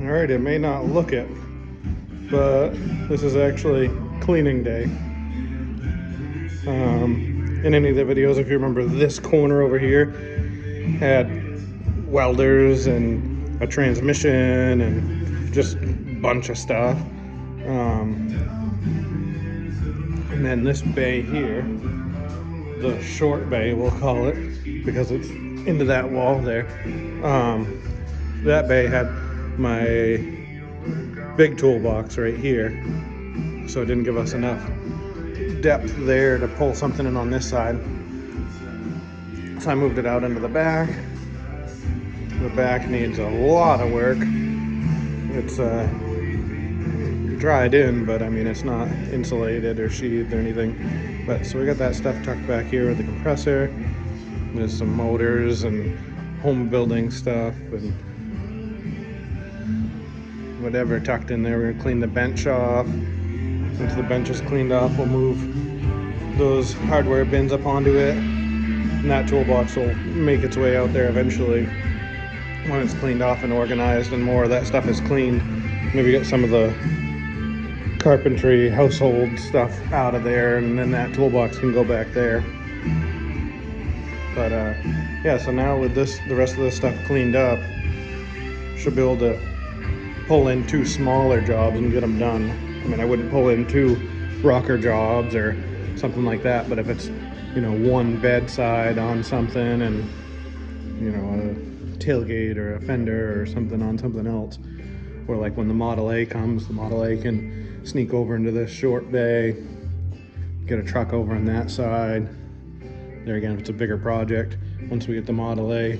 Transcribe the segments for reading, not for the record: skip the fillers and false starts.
Alright, it may not look it, but this is actually cleaning day. In any of the videos, if you remember, this corner over here had welders and a transmission and just a bunch of stuff. And then this bay here, the short bay we'll call it, because it's into that wall there. That bay had my big toolbox right here, so it didn't give us enough depth there to pull something in on this side. So I moved it out into the back. The back needs a lot of work. It's dried in, but I mean, it's not insulated or sheathed or anything. But so we got that stuff tucked back here with the compressor. There's some motors and home building stuff and whatever tucked in there. We're gonna clean the bench off. Once the bench is cleaned off, we'll move those hardware bins up onto it, and that toolbox will make its way out there eventually when it's cleaned off and organized and more of that stuff is cleaned. Maybe get some of the carpentry household stuff out of there, and then that toolbox can go back there. But yeah, so now with this, the rest of this stuff cleaned up, should be able to pull in 2 smaller jobs and get them done. I mean, I wouldn't pull in 2 rocker jobs or something like that, but if it's, you know, 1 bedside on something and, you know, a tailgate or a fender or something on something else, or like when the Model A comes, the Model A can sneak over into this short bay, get a truck over on that side. There again, if it's a bigger project, once we get the Model A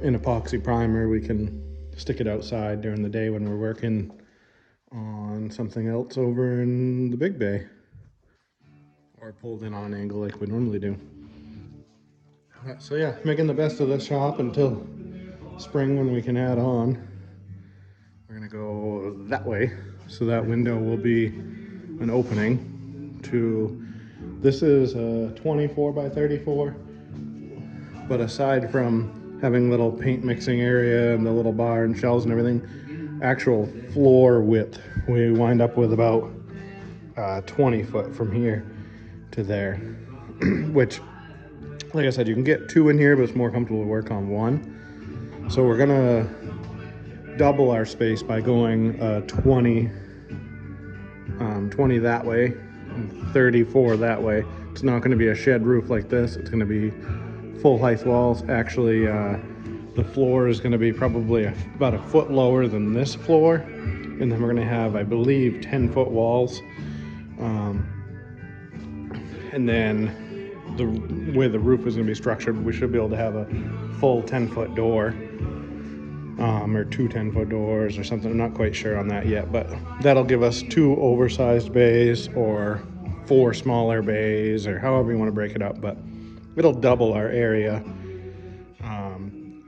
in epoxy primer, we can stick it outside during the day when we're working on something else over in the big bay, or pulled in on an angle like we normally do. So yeah, making the best of this shop until spring when we can add on. We're gonna go that way, so that window will be an opening to, this is a 24 by 34, but aside from having little paint mixing area and the little bar and shelves and everything, actual floor width, we wind up with about 20 foot from here to there, which, like I said, you can get 2 in here, but it's more comfortable to work on 1. So we're gonna double our space by going 20 that way and 34 that way. It's not going to be a shed roof like this. It's going to be full height walls. Actually, the floor is going to be probably about a foot lower than this floor, and then we're going to have, I believe, 10-foot walls. And then the way the roof is going to be structured, we should be able to have a full 10-foot door, or 2 10-foot doors or something. I'm not quite sure on that yet, but that'll give us 2 oversized bays or 4 smaller bays, or however you want to break it up, but it'll double our area.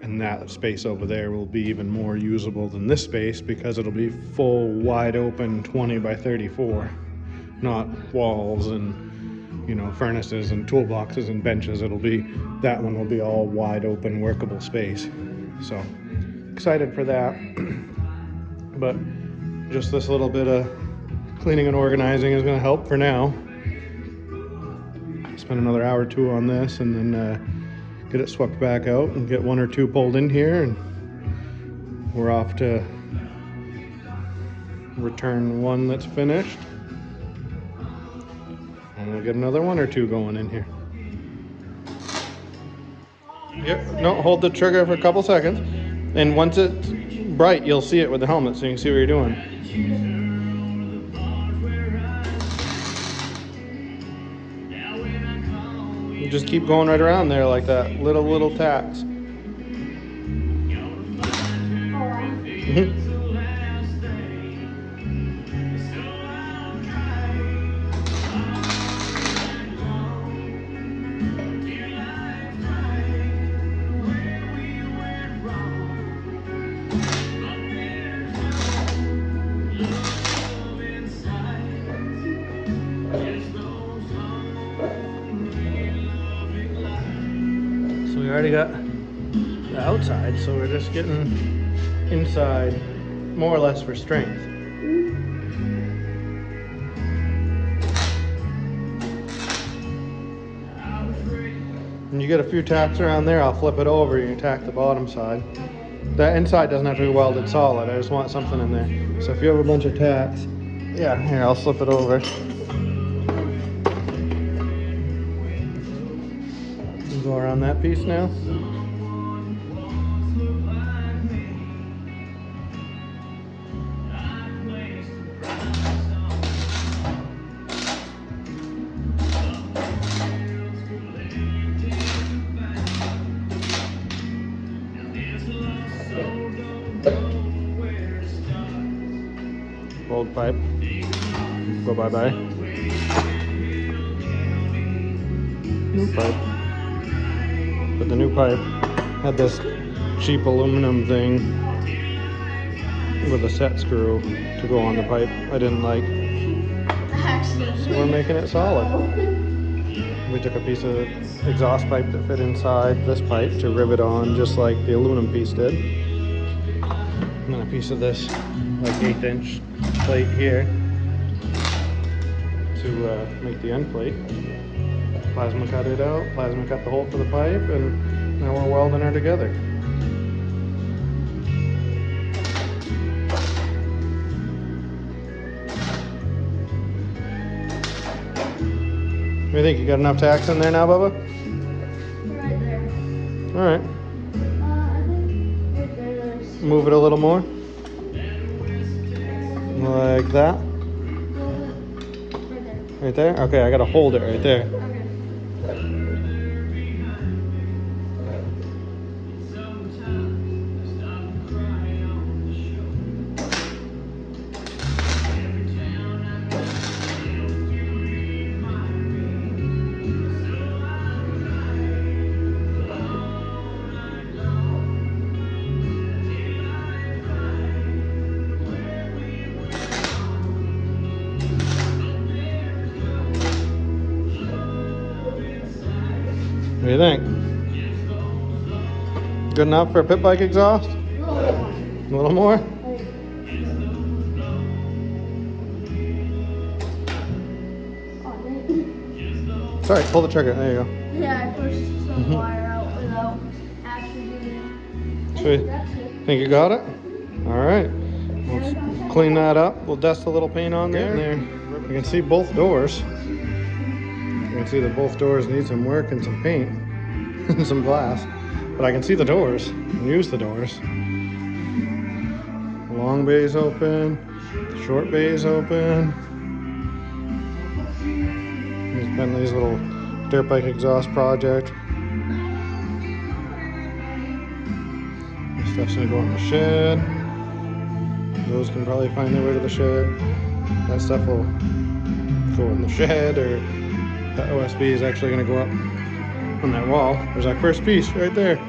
And that space over there will be even more usable than this space, because it'll be full wide open 20 by 34, not walls and, you know, furnaces and toolboxes and benches. It'll be, that one will be all wide open workable space. So excited for that. But just this little bit of cleaning and organizing is going to help for now. Spend another hour or 2 on this, and then get it swept back out and get 1 or 2 pulled in here, and we're off to return 1 that's finished, and we'll get another 1 or 2 going in here. Yep, no, hold the trigger for a couple seconds, and once it's bright, you'll see it with the helmet, so you can see what you're doing. You just keep going right around there like that, little taps. We already got the outside, so we're just getting inside more or less for strength. When you get a few tacks around there, I'll flip it over and you tack the bottom side. That inside doesn't have to be welded solid. I just want something in there. So if you have a bunch of tacks, yeah, here, I'll flip it over. Go around that piece now. Old pipe. Go bye-bye. New pipe. But the new pipe had this cheap aluminum thing with a set screw to go on the pipe I didn't like. So we're making it solid. We took a piece of exhaust pipe that fit inside this pipe to rivet on just like the aluminum piece did. And then a piece of this like 1/8 inch plate here to make the end plate. Plasma cut it out, plasma cut the hole for the pipe, and now we're welding her together. What do you think? You got enough tacks in there now, Bubba? Right there. All right. I think right there. Move it a little more. Like that. Right there. Right there? Okay, I gotta hold it right there. Okay. What do you think? Good enough for a pit bike exhaust? A A little more? Sorry, pull the trigger. There you go. Yeah, I pushed some wire out without actually doing it. Sweet. That's it. Think you got it? All right. Let's clean that up. We'll dust a little paint on there. You can see both doors. You can see that both doors need some work and some paint and some glass. But I can see the doors and use the doors. The long bay's open. The short bay's open. There's Bentley's little dirt bike exhaust project. This stuff's gonna go in the shed. Those can probably find their way to the shed. That stuff will go in the shed, or the OSB is actually gonna go up on that wall. There's our first piece right there.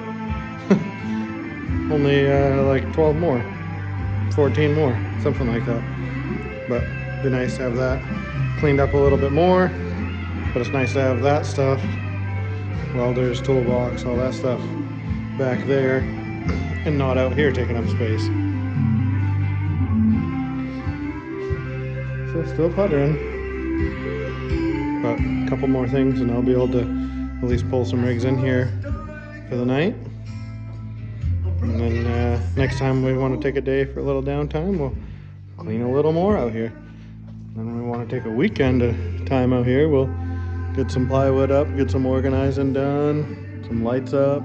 Only like 12 more, 14 more, something like that. But it'd be nice to have that cleaned up a little bit more. But it's nice to have that stuff, welders, toolbox, all that stuff back there and not out here taking up space. So still puttering, but a couple more things and I'll be able to at least pull some rigs in here for the night. And then next time we want to take a day for a little downtime, we'll clean a little more out here. And then when we want to take a weekend time out here, we'll get some plywood up, get some organizing done, some lights up.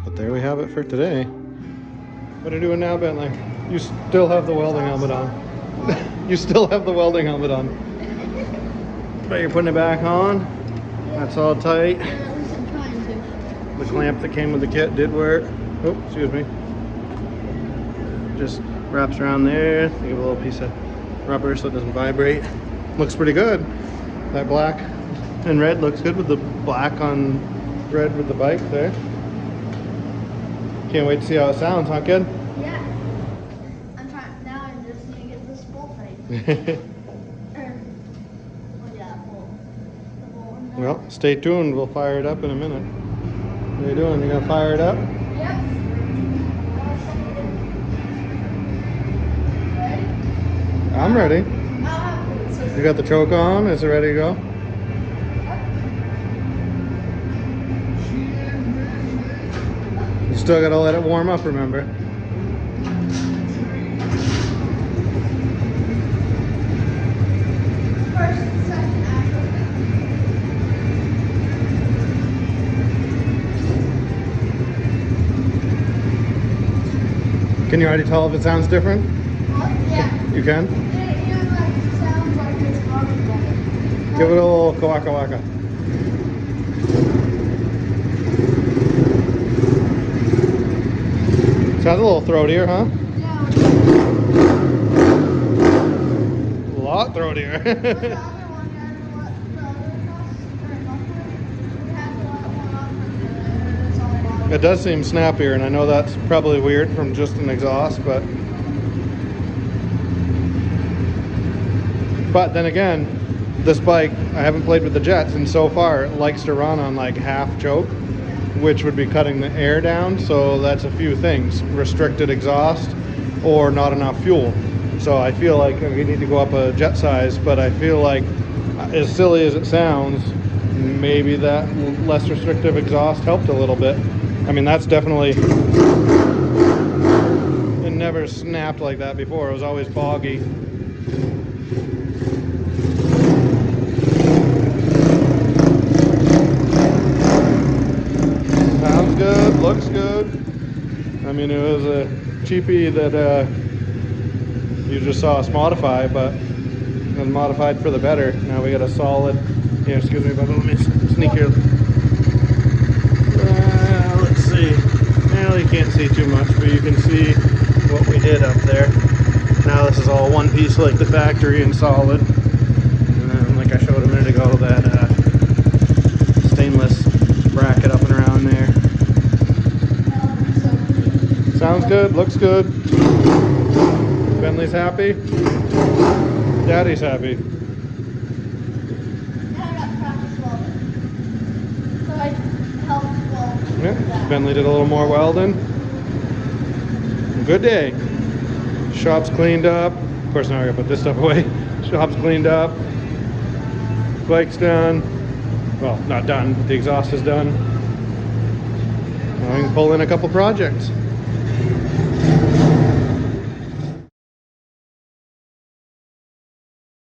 But there we have it for today. What are you doing now, Bentley? You still have the welding helmet on. You still have the welding helmet on. But you're putting it back on. That's all tight. Yeah, at least I'm trying to. The clamp that came with the kit did work. Oh, excuse me. Just wraps around there. Give it a little piece of rubber so it doesn't vibrate. Looks pretty good. That black and red looks good with the black on red with the bike there. Can't wait to see how it sounds, huh, kid? Yeah. I'm trying. Now I just need to get this bolt tight. Well, stay tuned. We'll fire it up in a minute. What are you doing? You gonna fire it up? Yep. I'm ready. So You got the choke on? Is it ready to go? You still gotta let it warm up, remember? first and second axle. Can you already tell if it sounds different? Yeah. You can? It even like sounds like it's running better. Give it a little kawaka waka. Sounds a little throatier, huh? Yeah. A lot throatier. The other one, the other costs for a muffler, we have to let one off and it's all loud. It does seem snappier, and I know that's probably weird from just an exhaust, but then again, this bike, I haven't played with the jets, and so far it likes to run on like half choke, which would be cutting the air down. So that's a few things: restricted exhaust or not enough fuel. So I feel like we need to go up a jet size, but I feel like, as silly as it sounds, maybe that less restrictive exhaust helped a little bit. I mean, that's definitely, it never snapped like that before. It was always boggy. Sounds good, looks good. I mean, it was a cheapie that you just saw us modify, but it was modified for the better. Now we got a solid, yeah, excuse me, but let me sneak here. Let's see. Well, you can't see too much, but you can see what we did up there. Now this is all one piece like the factory and solid. And then, like I showed a minute ago, that stainless bracket up and around there. Sounds good, looks good. Bentley's happy. Daddy's happy. And I got practice welding. So I helped weld. Yeah, Bentley did a little more welding. Good day. Shop's cleaned up. Of course, now I gotta put this stuff away. Shop's cleaned up. Bike's done. Well, not done, but the exhaust is done. Now we can pull in a couple projects.